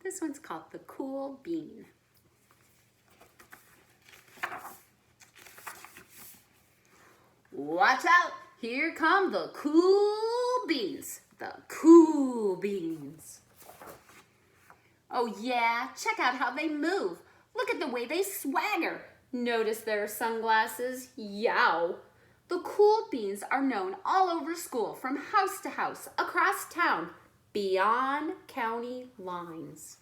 This one's called the cool bean. Watch out, here come the cool beans. The cool beans. Oh yeah, check out how they move. Look at the way they swagger. Notice their sunglasses? Yow. The cool beans are known all over school, from house to house, across town, beyond county lines.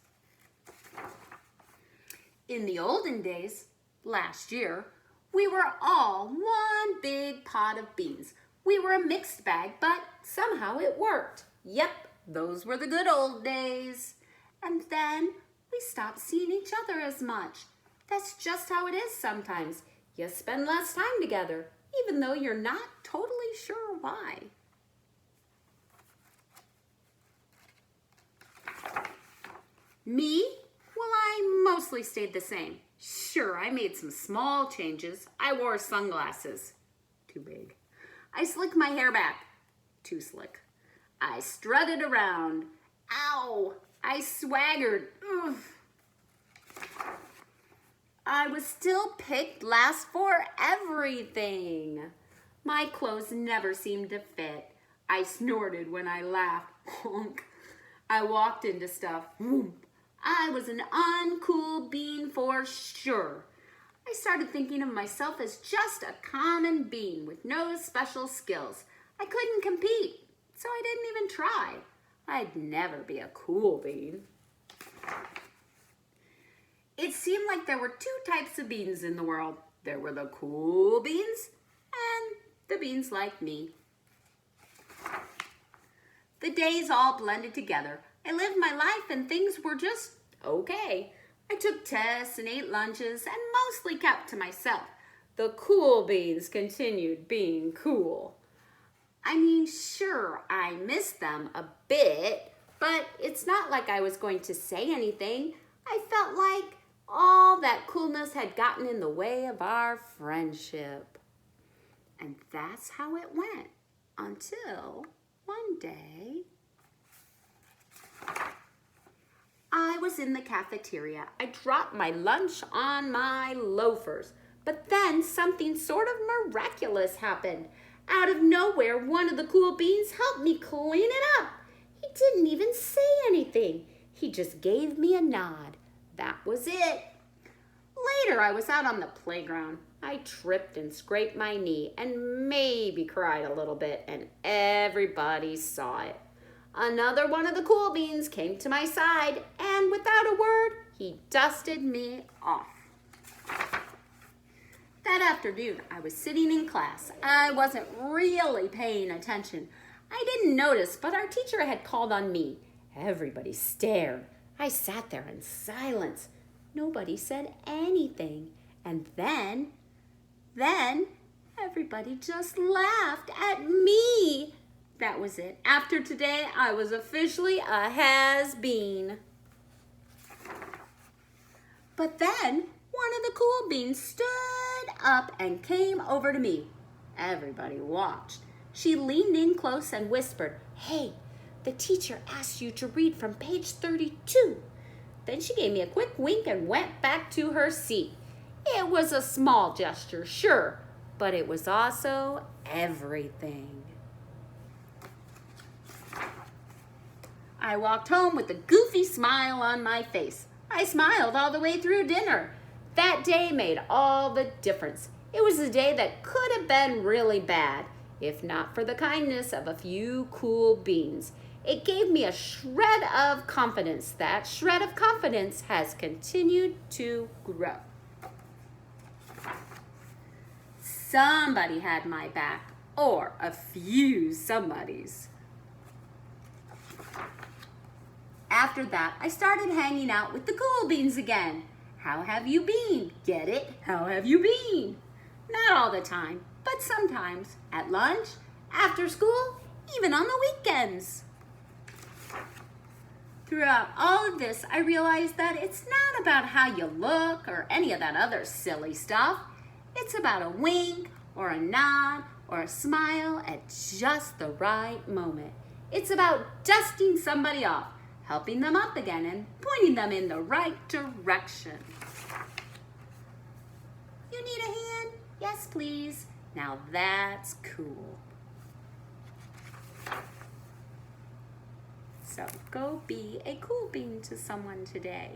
In the olden days, last year, we were all one big pot of beans. We were a mixed bag, but somehow it worked. Yep, those were the good old days. And then we stopped seeing each other as much. That's just how it is sometimes. You spend less time together, even though you're not totally sure why. Me? Well, I mostly stayed the same. Sure, I made some small changes. I wore sunglasses. Too big. I slicked my hair back. Too slick. I strutted around. Ow! I swaggered. Ugh. I was still picked last for everything. My clothes never seemed to fit. I snorted when I laughed. Honk. I walked into stuff. Whoomp. I was an uncool bean for sure. I started thinking of myself as just a common bean with no special skills. I couldn't compete, so I didn't even try. I'd never be a cool bean. It seemed like there were two types of beans in the world. There were the cool beans and the beans like me. The days all blended together. I lived my life and things were just okay. I took tests and ate lunches and mostly kept to myself. The cool beans continued being cool. I mean, sure, I missed them a bit, but it's not like I was going to say anything. I felt like all that coolness had gotten in the way of our friendship. And that's how it went until one day I was in the cafeteria. I dropped my lunch on my loafers, but then something sort of miraculous happened. Out of nowhere, one of the cool beans helped me clean it up. He didn't even say anything. He just gave me a nod. That was it. Later, I was out on the playground. I tripped and scraped my knee and maybe cried a little bit, and everybody saw it. Another one of the cool beans came to my side, and without a word, he dusted me off. That afternoon, I was sitting in class. I wasn't really paying attention. I didn't notice, but our teacher had called on me. Everybody stared. I sat there in silence. Nobody said anything. And then everybody just laughed at me. That was it. After today, I was officially a has-been. But then one of the cool beans stood up and came over to me. Everybody watched. She leaned in close and whispered, "Hey, the teacher asked you to read from page 32. Then she gave me a quick wink and went back to her seat. It was a small gesture, sure, but it was also everything. I walked home with a goofy smile on my face. I smiled all the way through dinner. That day made all the difference. It was a day that could have been really bad, if not for the kindness of a few cool beans. It gave me a shred of confidence. That shred of confidence has continued to grow. Somebody had my back, or a few somebodies. After that, I started hanging out with the cool beans again. How have you been? Get it? How have you been? Not all the time, but sometimes. At lunch, after school, even on the weekends. Throughout all of this, I realized that it's not about how you look or any of that other silly stuff. It's about a wink or a nod or a smile at just the right moment. It's about dusting somebody off, helping them up again and pointing them in the right direction. You need a hand? Yes, please. Now that's cool. So go be a cool bean to someone today.